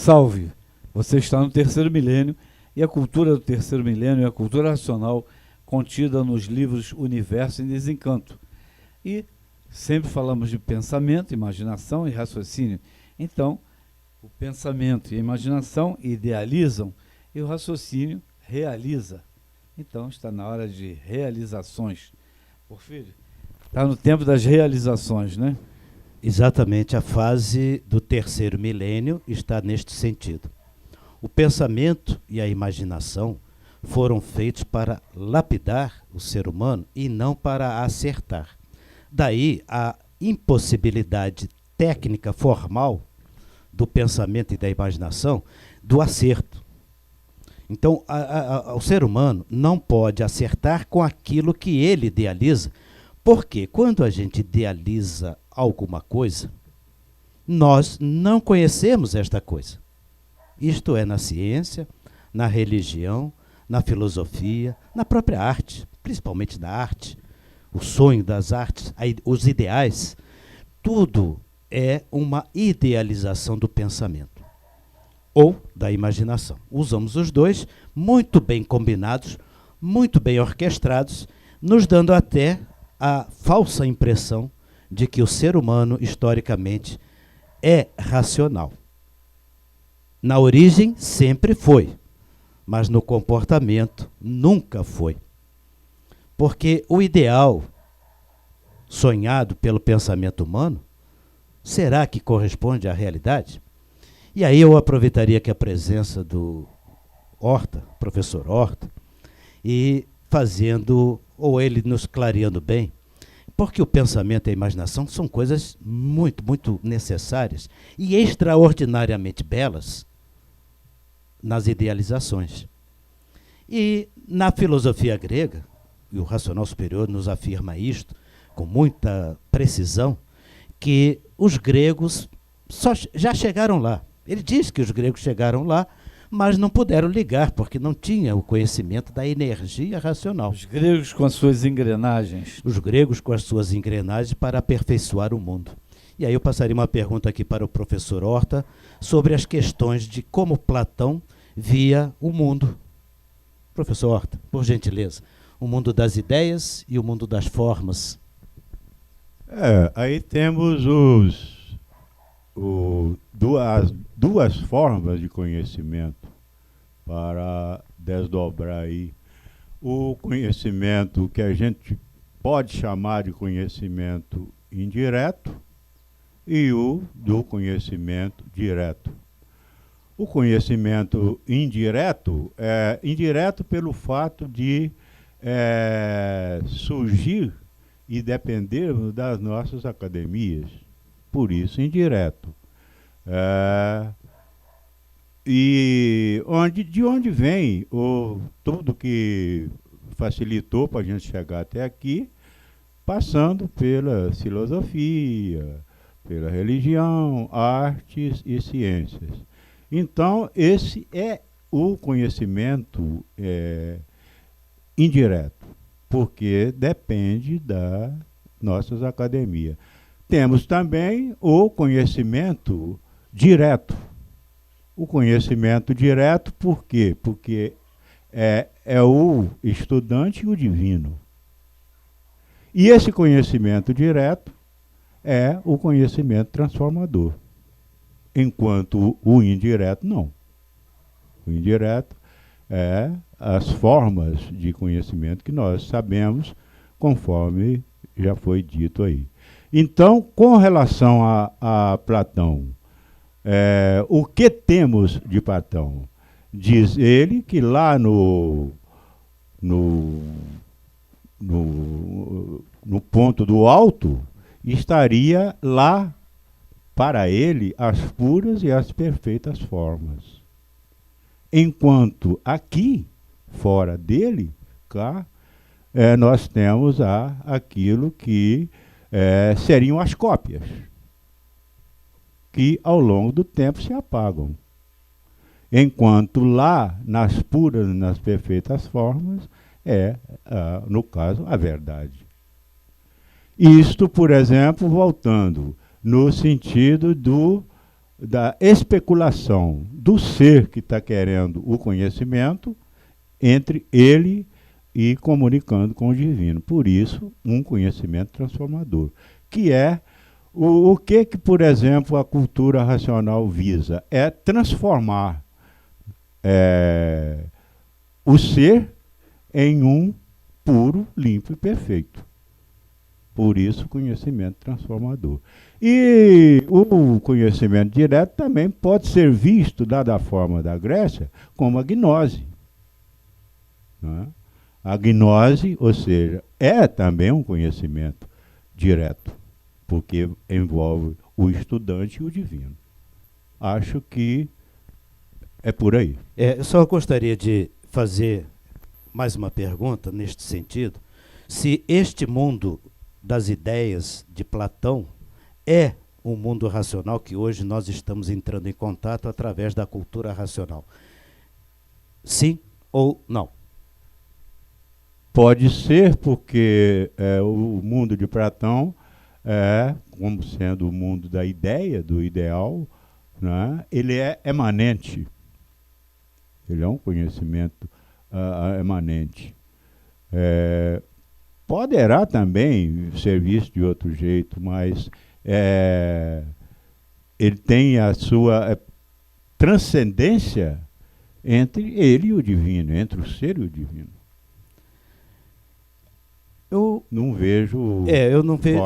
Salve! Você está no terceiro milênio e a cultura do terceiro milênio é a cultura racional contida nos livros Universo em Desencanto. E sempre falamos de pensamento, imaginação e raciocínio. Então, o pensamento e a imaginação idealizam e o raciocínio realiza. Então, está na hora de realizações. Porfírio, está no tempo das realizações, né? Exatamente, a fase do terceiro milênio está neste sentido. O pensamento e a imaginação foram feitos para lapidar o ser humano e não para acertar. Daí a impossibilidade técnica formal do pensamento e da imaginação do acerto. Então, o ser humano não pode acertar com aquilo que ele idealiza, porque quando a gente idealiza alguma coisa, nós não conhecemos esta coisa. Isto é na ciência, na religião, na filosofia, na própria arte, principalmente na arte, o sonho das artes, os ideais, tudo é uma idealização do pensamento ou da imaginação. Usamos os dois muito bem combinados, muito bem orquestrados, nos dando até a falsa impressão de que o ser humano, historicamente, é racional. Na origem, sempre foi, mas no comportamento, nunca foi. Porque o ideal sonhado pelo pensamento humano, será que corresponde à realidade? E aí eu aproveitaria que a presença do Horta, professor Horta, e fazendo, ou ele nos clareando bem, porque o pensamento e a imaginação são coisas muito, muito necessárias e extraordinariamente belas nas idealizações. E na filosofia grega, e o racional superior nos afirma isto com muita precisão, que os gregos já chegaram lá. Ele diz que os gregos chegaram lá, mas não puderam ligar, porque não tinha o conhecimento da energia racional. Os gregos com as suas engrenagens. Os gregos com as suas engrenagens para aperfeiçoar o mundo. E aí eu passaria uma pergunta aqui para o professor Horta sobre as questões de como Platão via o mundo. Professor Horta, por gentileza, o mundo das ideias e o mundo das formas. Aí temos duas formas de conhecimento para desdobrar aí. O conhecimento que a gente pode chamar de conhecimento indireto e o do conhecimento direto. O conhecimento indireto é indireto pelo fato de surgir e depender das nossas academias. Por isso, indireto. E de onde vem tudo que facilitou para a gente chegar até aqui, passando pela filosofia, pela religião, artes e ciências. Então, esse é o conhecimento indireto, porque depende das nossas academias. Temos também o conhecimento direto. O conhecimento direto, por quê? Porque é o estudante e o divino. E esse conhecimento direto é o conhecimento transformador, enquanto o indireto não. O indireto é as formas de conhecimento que nós sabemos, conforme já foi dito aí. Então, com relação a Platão, o que temos de Platão? Diz ele que lá no ponto do alto estaria lá, para ele, as puras e as perfeitas formas. Enquanto aqui, fora dele, cá, nós temos aquilo que seriam as cópias, que ao longo do tempo se apagam. Enquanto lá, nas puras e nas perfeitas formas, no caso, a verdade. Isto, por exemplo, voltando no sentido da especulação do ser que está querendo o conhecimento entre ele e comunicando com o divino. Por isso, um conhecimento transformador, que é o que, por exemplo, a cultura racional visa? É transformar o ser em um puro, limpo e perfeito. Por isso, conhecimento transformador. E o conhecimento direto também pode ser visto, dada a forma da Grécia, como a gnose. Não é? A gnose, ou seja, é também um conhecimento direto, porque envolve o estudante e o divino. Acho que é por aí. Eu só gostaria de fazer mais uma pergunta neste sentido. Se este mundo das ideias de Platão é um mundo racional que hoje nós estamos entrando em contato através da cultura racional. Sim ou não? Pode ser, porque o mundo de Platão como sendo o mundo da ideia, do ideal, né, ele é emanente. Ele é um conhecimento emanente. Poderá também ser visto de outro jeito, mas ele tem a sua transcendência entre ele e o divino, entre o ser e o divino. Eu não vejo.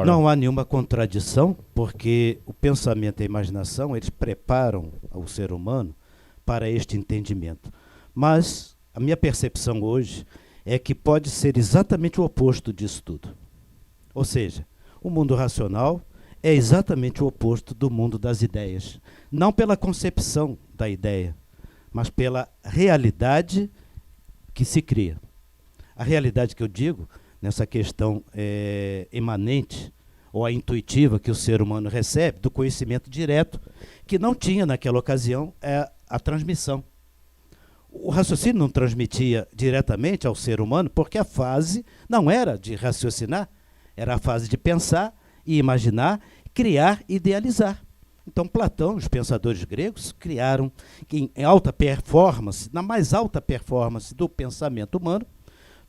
Não há nenhuma contradição, porque o pensamento e a imaginação, eles preparam o ser humano para este entendimento. Mas a minha percepção hoje é que pode ser exatamente o oposto disso tudo. Ou seja, o mundo racional é exatamente o oposto do mundo das ideias. Não pela concepção da ideia, mas pela realidade que se cria. A realidade que eu digo, nessa questão imanente ou a intuitiva que o ser humano recebe do conhecimento direto, que não tinha naquela ocasião a transmissão. O raciocínio não transmitia diretamente ao ser humano, porque a fase não era de raciocinar, era a fase de pensar e imaginar, criar e idealizar. Então Platão, os pensadores gregos, criaram em alta performance, na mais alta performance do pensamento humano,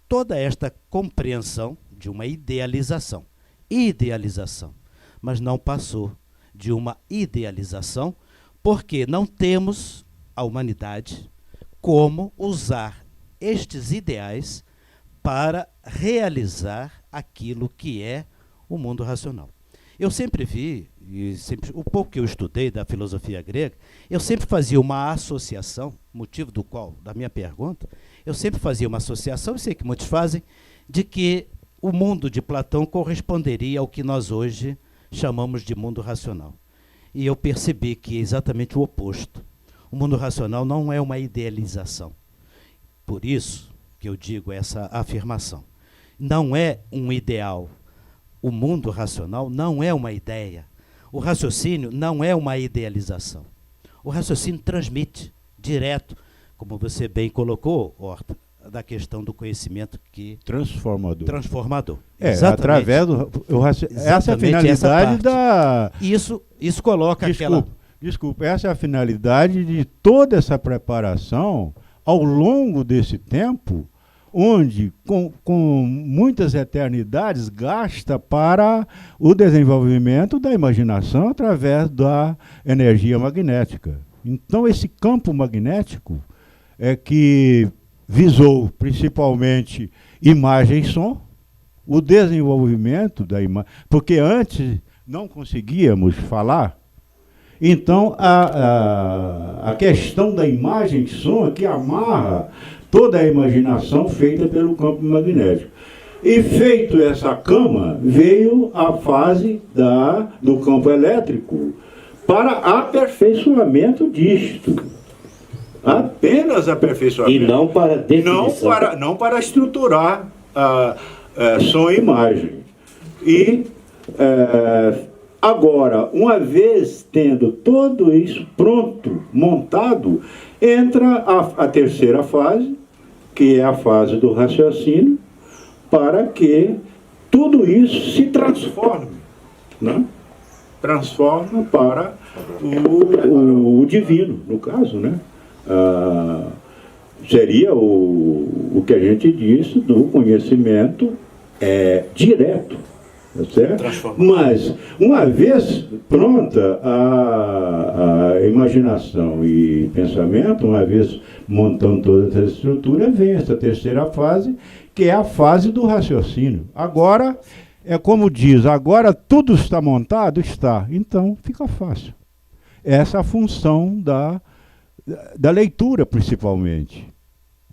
toda esta compreensão de uma idealização. Idealização. Mas não passou de uma idealização, porque não temos, a humanidade, como usar estes ideais para realizar aquilo que é o mundo racional. Eu sempre vi, o pouco que eu estudei da filosofia grega, eu sempre fazia uma associação, motivo da minha pergunta, eu sempre fazia uma associação, e sei que muitos fazem, de que o mundo de Platão corresponderia ao que nós hoje chamamos de mundo racional. E eu percebi que é exatamente o oposto. O mundo racional não é uma idealização. Por isso que eu digo essa afirmação. Não é um ideal. O mundo racional não é uma ideia. O raciocínio não é uma idealização. O raciocínio transmite direto, como você bem colocou, Horta, da questão do conhecimento que... Transformador. Através do... Essa é a finalidade da... Isso coloca Desculpa, essa é a finalidade de toda essa preparação ao longo desse tempo, onde, com muitas eternidades, gasta para o desenvolvimento da imaginação através da energia magnética. Então, esse campo magnético é que visou principalmente imagem e som, o desenvolvimento da imagem, porque antes não conseguíamos falar. Então, a questão da imagem e som é que amarra toda a imaginação feita pelo campo magnético. E feito essa cama, veio a fase do campo elétrico para aperfeiçoamento disto. Apenas aperfeiçoamento. E não para definição. Não para estruturar som e imagem. E agora, uma vez tendo tudo isso pronto, montado, entra a terceira fase, que é a fase do raciocínio, para que tudo isso se transforme, né? Transforma para o divino, no caso, né? Seria o que a gente disse do conhecimento direto, tá certo? Mas, uma vez pronta a imaginação e pensamento, uma vez montando toda essa estrutura, vem essa terceira fase, que é a fase do raciocínio. Agora, é como diz, agora tudo está montado? Está. Então, fica fácil. Essa é a função da leitura, principalmente.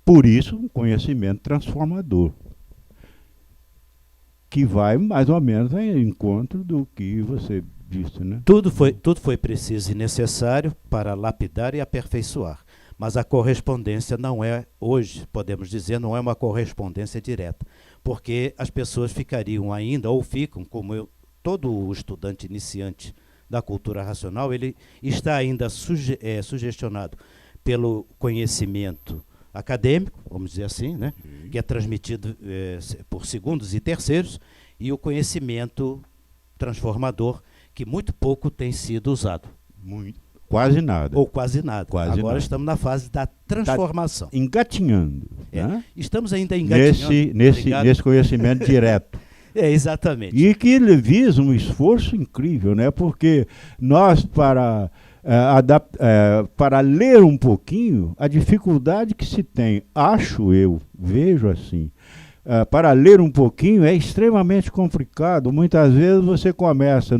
Por isso, um conhecimento transformador, que vai mais ou menos ao encontro do que você disse, né? Tudo foi preciso e necessário para lapidar e aperfeiçoar. Mas a correspondência não é, hoje, podemos dizer, não é uma correspondência direta, porque as pessoas ficariam ainda, ou ficam, como eu, todo estudante iniciante da cultura racional, ele está ainda sugestionado pelo conhecimento acadêmico, vamos dizer assim, né, que é transmitido por segundos e terceiros, e o conhecimento transformador, que muito pouco tem sido usado. Quase nada. Ou quase nada. Quase Agora nada. Estamos na fase da transformação. Engatinhando. Né? Estamos ainda engatinhando. Nesse conhecimento direto. Exatamente. E que ele visa um esforço incrível, né? Porque nós, para ler um pouquinho, a dificuldade que se tem, acho eu, vejo assim, para ler um pouquinho é extremamente complicado. Muitas vezes você começa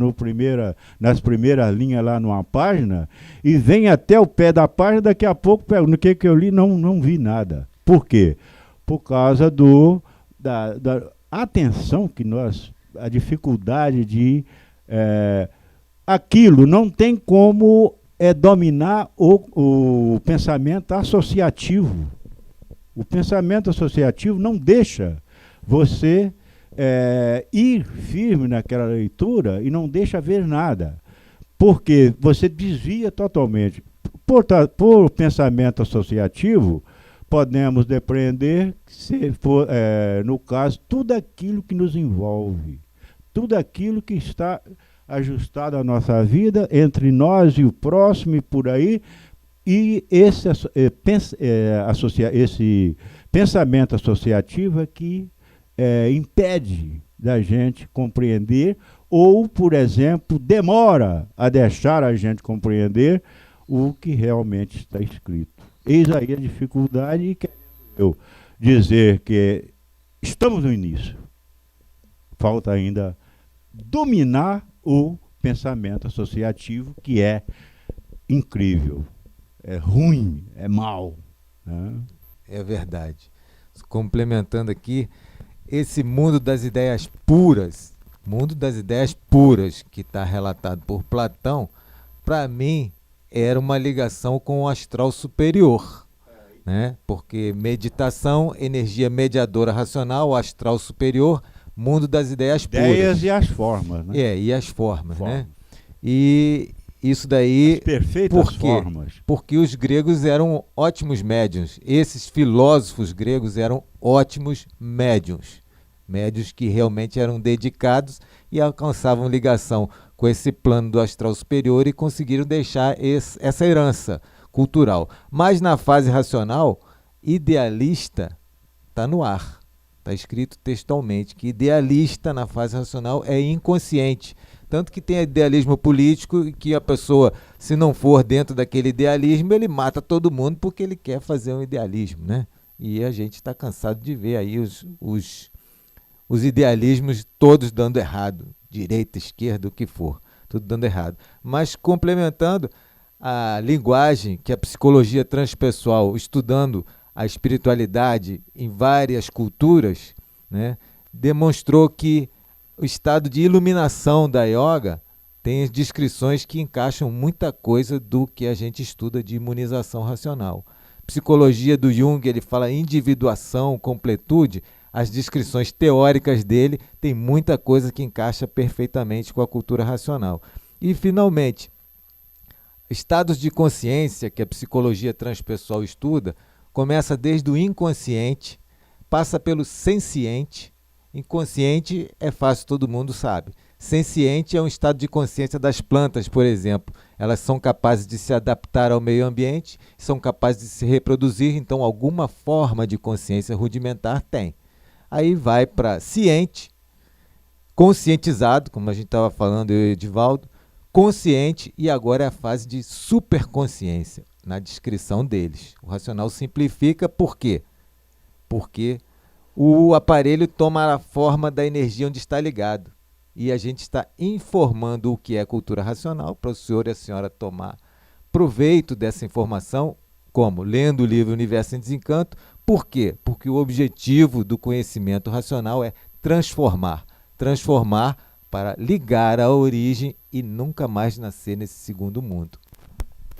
nas primeiras linhas lá numa página e vem até o pé da página, daqui a pouco, no que eu li, não vi nada. Por quê? Por causa da atenção que a dificuldade de... aquilo não tem como dominar o pensamento associativo. O pensamento associativo não deixa você ir firme naquela leitura e não deixa ver nada, porque você desvia totalmente. Por pensamento associativo, podemos depreender, se for, no caso, tudo aquilo que nos envolve, tudo aquilo que está ajustado à nossa vida, entre nós e o próximo e por aí. E esse pensamento associativo é que impede da gente compreender, ou, por exemplo, demora a deixar a gente compreender o que realmente está escrito. Eis aí a dificuldade, e quero eu dizer que estamos no início. Falta ainda dominar o pensamento associativo, que é incrível. É ruim, é mau. Né? É verdade. Complementando aqui, esse mundo das ideias puras que está relatado por Platão, para mim, era uma ligação com o astral superior. Né? Porque meditação, energia mediadora racional, astral superior, mundo das ideias puras. Ideias e as formas. Né? E as formas. Né? E isso daí, as perfeitas formas. Porque os gregos eram ótimos médiuns. Esses filósofos gregos eram ótimos médiuns. Médiuns que realmente eram dedicados e alcançavam ligação com esse plano do astral superior e conseguiram deixar essa herança cultural. Mas na fase racional, idealista está no ar. Está escrito textualmente que idealista na fase racional é inconsciente. Tanto que tem idealismo político e que a pessoa, se não for dentro daquele idealismo, ele mata todo mundo porque ele quer fazer um idealismo, né? E a gente está cansado de ver aí os idealismos todos dando errado, direita, esquerda, o que for, tudo dando errado. Mas complementando a linguagem que a psicologia transpessoal, estudando a espiritualidade em várias culturas, né, demonstrou que o estado de iluminação da yoga tem descrições que encaixam muita coisa do que a gente estuda de imunização racional. Psicologia do Jung, ele fala individuação, completude, as descrições teóricas dele tem muita coisa que encaixa perfeitamente com a cultura racional. E, finalmente, estados de consciência que a psicologia transpessoal estuda, começa desde o inconsciente, passa pelo senciente. Inconsciente é fácil, todo mundo sabe. Senciente é um estado de consciência das plantas, por exemplo. Elas são capazes de se adaptar ao meio ambiente, são capazes de se reproduzir, então alguma forma de consciência rudimentar tem. Aí vai para ciente, conscientizado, como a gente estava falando, eu e o Edivaldo, consciente, e agora é a fase de superconsciência, na descrição deles. O racional simplifica por quê? Porque o aparelho toma a forma da energia onde está ligado. E a gente está informando o que é cultura racional para o senhor e a senhora tomar proveito dessa informação, como lendo o livro Universo em Desencanto. Por quê? Porque o objetivo do conhecimento racional é transformar. Transformar para ligar à origem e nunca mais nascer nesse segundo mundo.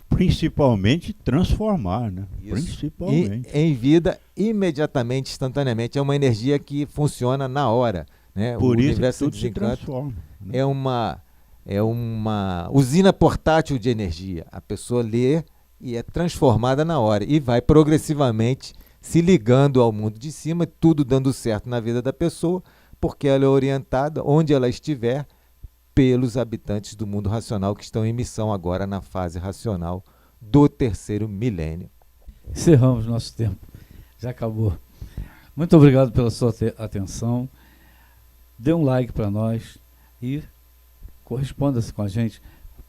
Principalmente transformar, né? Isso. Principalmente. E em vida, imediatamente, instantaneamente. É uma energia que funciona na hora. Né? Por o isso Universo que tudo em se Desencanto transforma. Né? é uma usina portátil de energia. A pessoa lê e é transformada na hora. E vai progressivamente se ligando ao mundo de cima, tudo dando certo na vida da pessoa, porque ela é orientada, onde ela estiver, pelos habitantes do mundo racional que estão em missão agora na fase racional do terceiro milênio. Encerramos nosso tempo. Já acabou. Muito obrigado pela sua atenção. Dê um like para nós e corresponda-se com a gente.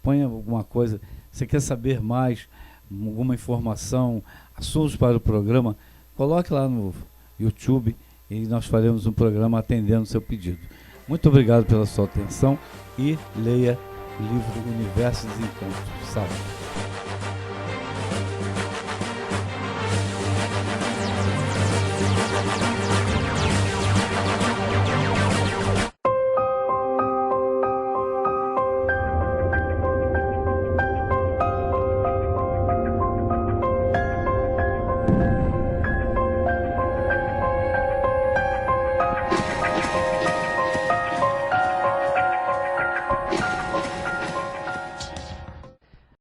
Ponha alguma coisa. Você quer saber mais, alguma informação, assuntos para o programa, coloque lá no YouTube e nós faremos um programa atendendo o seu pedido. Muito obrigado pela sua atenção e leia o livro Universo em Desencanto. Salve.